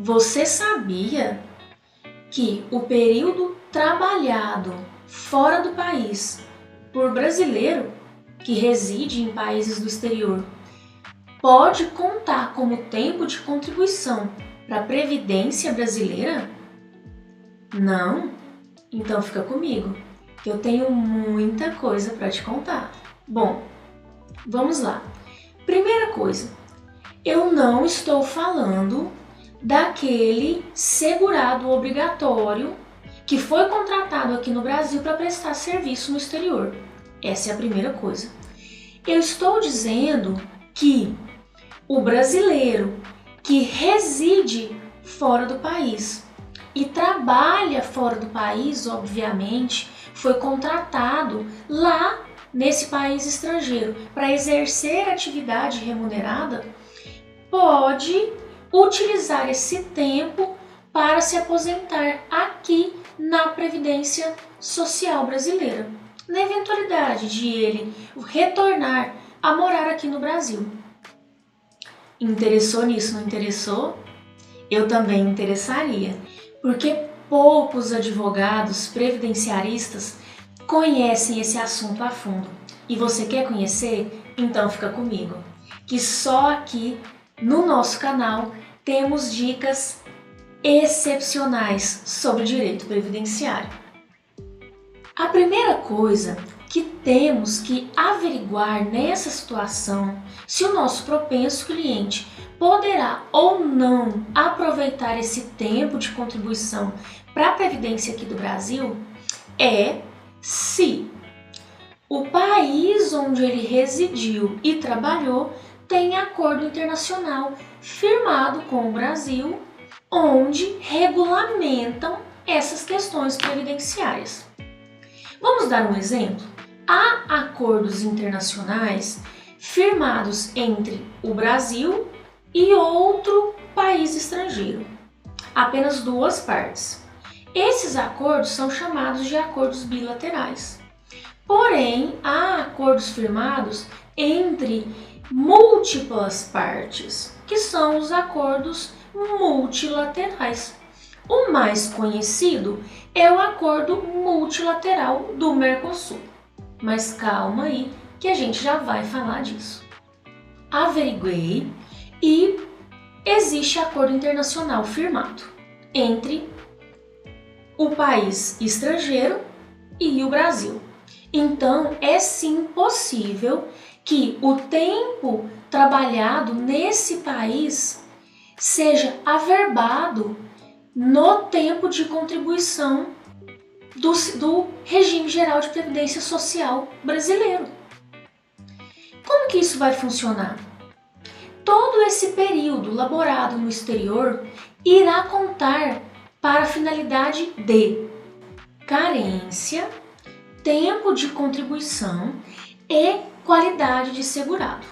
Você sabia que o período trabalhado fora do país por brasileiro que reside em países do exterior pode contar como tempo de contribuição para a Previdência brasileira? Não? Então fica comigo, que eu tenho muita coisa para te contar. Bom, vamos lá. Primeira coisa, eu não estou falando daquele segurado obrigatório que foi contratado aqui no Brasil para prestar serviço no exterior. Essa é a primeira coisa. Eu estou dizendo que o brasileiro que reside fora do país e trabalha fora do país, obviamente, foi contratado lá nesse país estrangeiro para exercer atividade remunerada, pode utilizar esse tempo para se aposentar aqui na Previdência Social brasileira, na eventualidade de ele retornar a morar aqui no Brasil. Interessou nisso, não interessou? Eu também interessaria, porque poucos advogados previdenciaristas conhecem esse assunto a fundo. E você quer conhecer? Então fica comigo, que só aqui no nosso canal temos dicas excepcionais sobre direito previdenciário. A primeira coisa que temos que averiguar nessa situação se o nosso propenso cliente poderá ou não aproveitar esse tempo de contribuição para a Previdência aqui do Brasil é se o país onde ele residiu e trabalhou tem acordo internacional firmado com o Brasil, onde regulamentam essas questões previdenciárias. Vamos dar um exemplo? Há acordos internacionais firmados entre o Brasil e outro país estrangeiro, apenas duas partes. Esses acordos são chamados de acordos bilaterais. Porém, há acordos firmados entre múltiplas partes, que são os acordos multilaterais. O mais conhecido é o acordo multilateral do Mercosul. Mas calma aí, que a gente já vai falar disso. Averiguei e existe acordo internacional firmado entre o país estrangeiro e o Brasil. Então, é sim possível que o tempo trabalhado nesse país seja averbado no tempo de contribuição do regime geral de previdência social brasileiro. Como que isso vai funcionar? Todo esse período laborado no exterior irá contar para a finalidade de carência, tempo de contribuição e qualidade de segurado.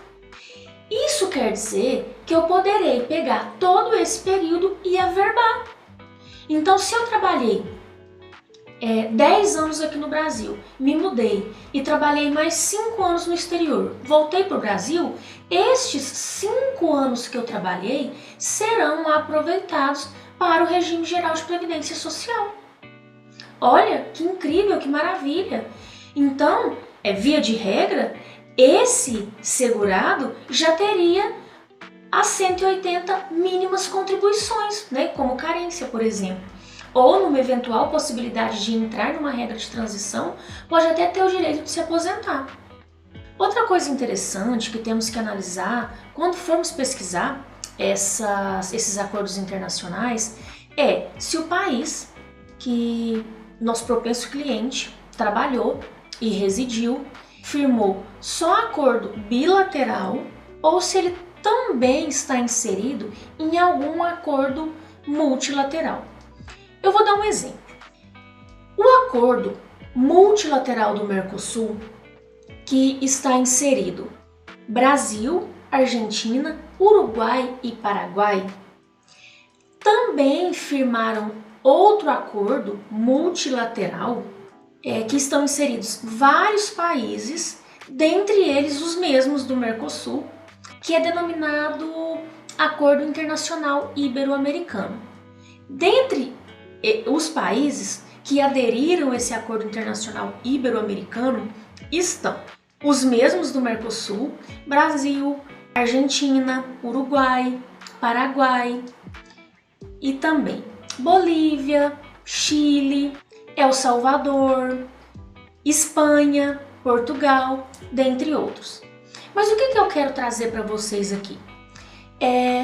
Isso quer dizer que eu poderei pegar todo esse período e averbar. Então, se eu trabalhei 10 anos aqui no Brasil, me mudei e trabalhei mais 5 anos no exterior, voltei para o Brasil, estes 5 anos que eu trabalhei serão aproveitados para o regime geral de previdência social. Olha, que incrível, que maravilha! Então, via de regra, esse segurado já teria as 180 mínimas contribuições, né, como carência, por exemplo. Ou numa eventual possibilidade de entrar numa regra de transição, pode até ter o direito de se aposentar. Outra coisa interessante que temos que analisar quando formos pesquisar esses acordos internacionais é se o país que nosso propenso cliente trabalhou e residiu firmou só acordo bilateral ou se ele também está inserido em algum acordo multilateral. Eu vou dar um exemplo. O acordo multilateral do Mercosul, que está inserido Brasil, Argentina, Uruguai e Paraguai, também firmaram outro acordo multilateral que estão inseridos vários países, dentre eles os mesmos do Mercosul, que é denominado Acordo Internacional Ibero-Americano. Dentre os países que aderiram a esse Acordo Internacional Ibero-Americano estão os mesmos do Mercosul: Brasil, Argentina, Uruguai, Paraguai e também Bolívia, Chile, El Salvador, Espanha, Portugal, dentre outros. Mas o que eu quero trazer para vocês aqui?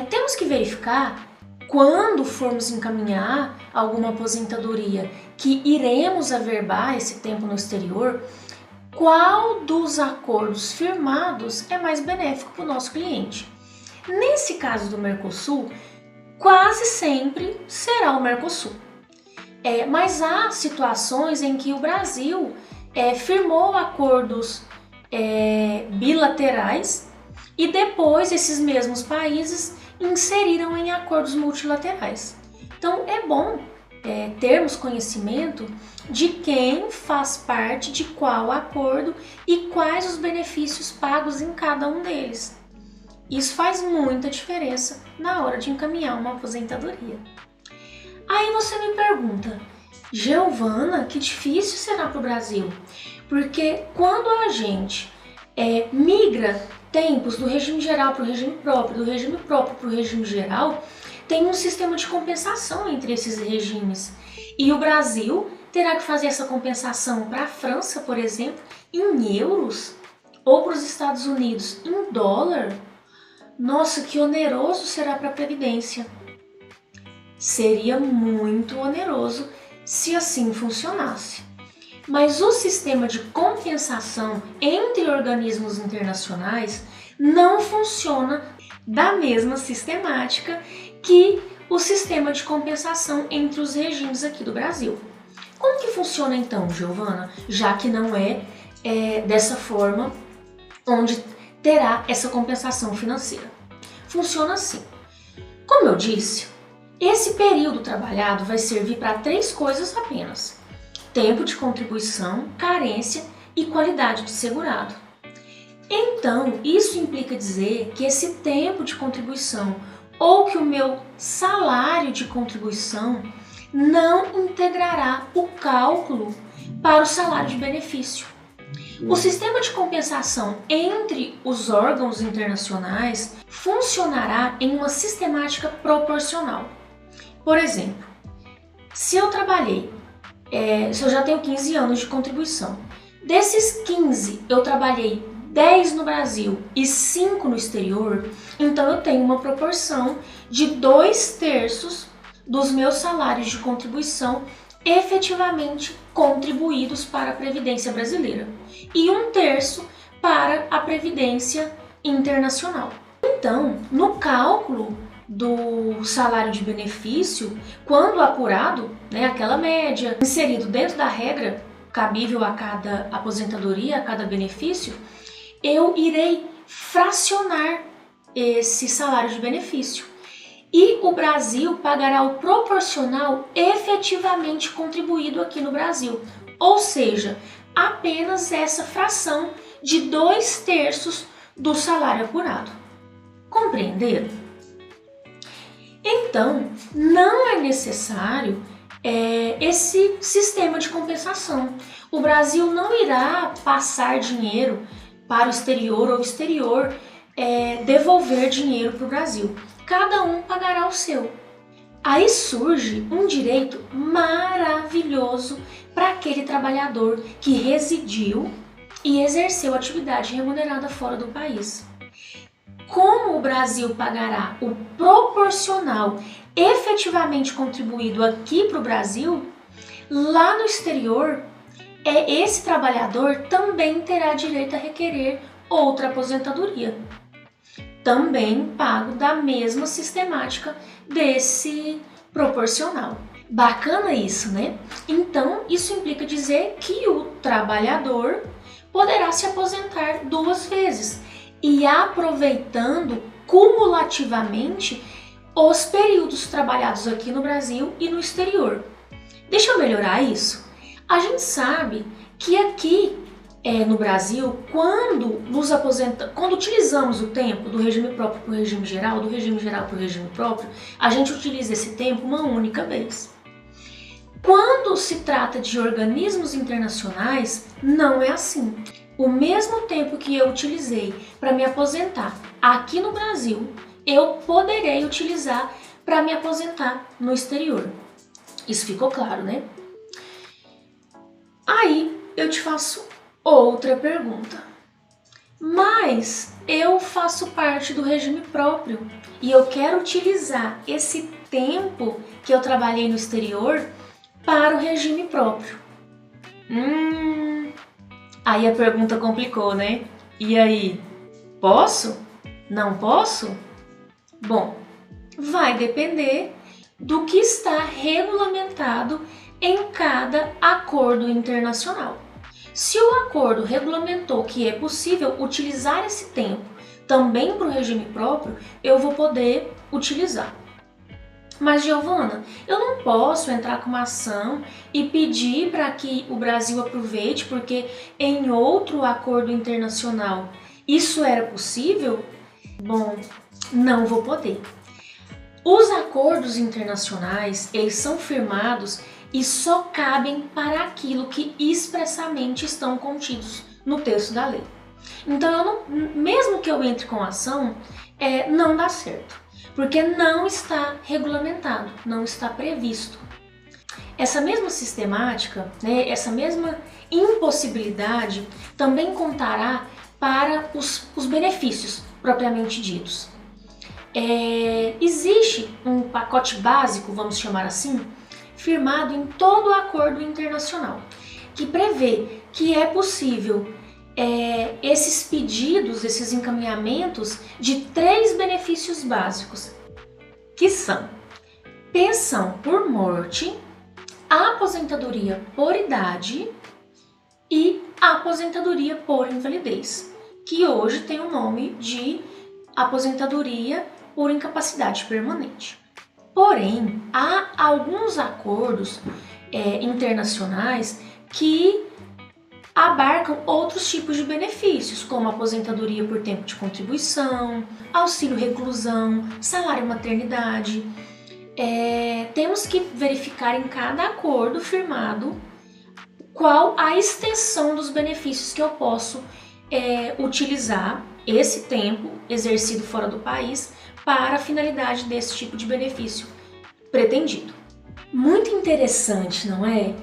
Temos que verificar, quando formos encaminhar alguma aposentadoria que iremos averbar esse tempo no exterior, qual dos acordos firmados é mais benéfico para o nosso cliente. Nesse caso do Mercosul, quase sempre será o Mercosul. Mas há situações em que o Brasil firmou acordos bilaterais e depois esses mesmos países inseriram em acordos multilaterais. Então é bom termos conhecimento de quem faz parte de qual acordo e quais os benefícios pagos em cada um deles. Isso faz muita diferença na hora de encaminhar uma aposentadoria. Aí você me pergunta: Giovana, que difícil será para o Brasil? Porque quando a gente migra tempos do regime geral para o regime próprio, do regime próprio para o regime geral, tem um sistema de compensação entre esses regimes. E o Brasil terá que fazer essa compensação para a França, por exemplo, em euros, ou para os Estados Unidos em dólar. Nossa, que oneroso será para a Previdência. Seria muito oneroso se assim funcionasse. Mas o sistema de compensação entre organismos internacionais não funciona da mesma sistemática que o sistema de compensação entre os regimes aqui do Brasil. Como que funciona então, Giovana? Já que não dessa forma onde terá essa compensação financeira. Funciona assim. Como eu disse, esse período trabalhado vai servir para 3 coisas apenas: tempo de contribuição, carência e qualidade de segurado. Então, isso implica dizer que esse tempo de contribuição ou que o meu salário de contribuição não integrará o cálculo para o salário de benefício. O sistema de compensação entre os órgãos internacionais funcionará em uma sistemática proporcional. Por exemplo, se eu já tenho 15 anos de contribuição, desses 15 eu trabalhei 10 no Brasil e 5 no exterior, então eu tenho uma proporção de 2/3 dos meus salários de contribuição efetivamente contribuídos para a Previdência brasileira e 1/3 para a Previdência internacional. Então, no cálculo do salário de benefício, quando apurado, aquela média, inserido dentro da regra cabível a cada aposentadoria, a cada benefício, eu irei fracionar esse salário de benefício. E o Brasil pagará o proporcional efetivamente contribuído aqui no Brasil, ou seja, apenas essa fração de 2/3 do salário apurado. Compreenderam? Então, não é necessário esse sistema de compensação. O Brasil não irá passar dinheiro para o exterior ou o exterior devolver dinheiro para o Brasil. Cada um pagará o seu. Aí surge um direito maravilhoso para aquele trabalhador que residiu e exerceu atividade remunerada fora do país. Como o Brasil pagará o proporcional efetivamente contribuído aqui para o Brasil, lá no exterior, esse trabalhador também terá direito a requerer outra aposentadoria, também pago da mesma sistemática desse proporcional. Bacana isso, né? Então, isso implica dizer que o trabalhador poderá se aposentar 2 vezes e aproveitando cumulativamente os períodos trabalhados aqui no Brasil e no exterior. Deixa eu melhorar isso. A gente sabe que aqui no Brasil, quando quando utilizamos o tempo do regime próprio para o regime geral, do regime geral para o regime próprio, a gente utiliza esse tempo uma única vez. Quando se trata de organismos internacionais, não é assim. O mesmo tempo que eu utilizei para me aposentar aqui no Brasil, eu poderei utilizar para me aposentar no exterior. Isso ficou claro, né? Aí eu te faço outra pergunta. Mas eu faço parte do regime próprio e eu quero utilizar esse tempo que eu trabalhei no exterior para o regime próprio. Aí a pergunta complicou, né? E aí, posso? Não posso? Bom, vai depender do que está regulamentado em cada acordo internacional. Se o acordo regulamentou que é possível utilizar esse tempo também para o regime próprio, eu vou poder utilizar. Mas, Giovana, eu não posso entrar com uma ação e pedir para que o Brasil aproveite, porque em outro acordo internacional isso era possível? Bom, não vou poder. Os acordos internacionais, eles são firmados e só cabem para aquilo que expressamente estão contidos no texto da lei. Então, mesmo que eu entre com ação, não dá certo, porque não está regulamentado, não está previsto. Essa mesma sistemática, né, essa mesma impossibilidade também contará para os benefícios propriamente ditos. Existe um pacote básico, vamos chamar assim, firmado em todo o acordo internacional, que prevê que é possível esses pedidos, esses encaminhamentos de 3 benefícios básicos, que são pensão por morte, aposentadoria por idade e aposentadoria por invalidez, que hoje tem o nome de aposentadoria por incapacidade permanente. Porém, há alguns acordos internacionais que abarcam outros tipos de benefícios, como aposentadoria por tempo de contribuição, auxílio reclusão, salário maternidade. Temos que verificar em cada acordo firmado qual a extensão dos benefícios que eu posso utilizar esse tempo exercido fora do país para a finalidade desse tipo de benefício pretendido. Muito interessante, não é?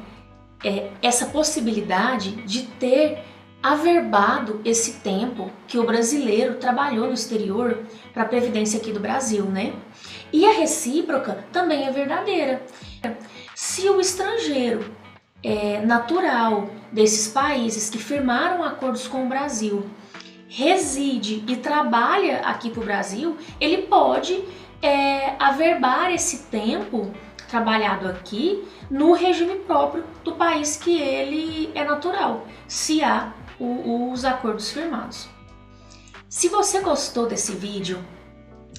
Essa possibilidade de ter averbado esse tempo que o brasileiro trabalhou no exterior para a previdência aqui do Brasil, né? E a recíproca também é verdadeira. Se o estrangeiro natural desses países que firmaram acordos com o Brasil reside e trabalha aqui para o Brasil, ele pode averbar esse tempo trabalhado aqui no regime próprio do país que ele é natural, se há os acordos firmados. Se você gostou desse vídeo,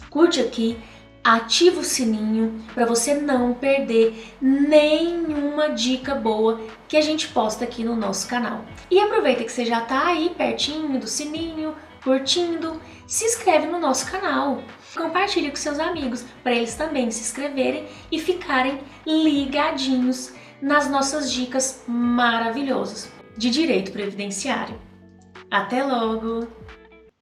curte aqui, ativa o sininho para você não perder nenhuma dica boa que a gente posta aqui no nosso canal. E aproveita que você já está aí pertinho do sininho, curtindo, se inscreve no nosso canal. Compartilhe com seus amigos para eles também se inscreverem e ficarem ligadinhos nas nossas dicas maravilhosas de direito previdenciário. Até logo!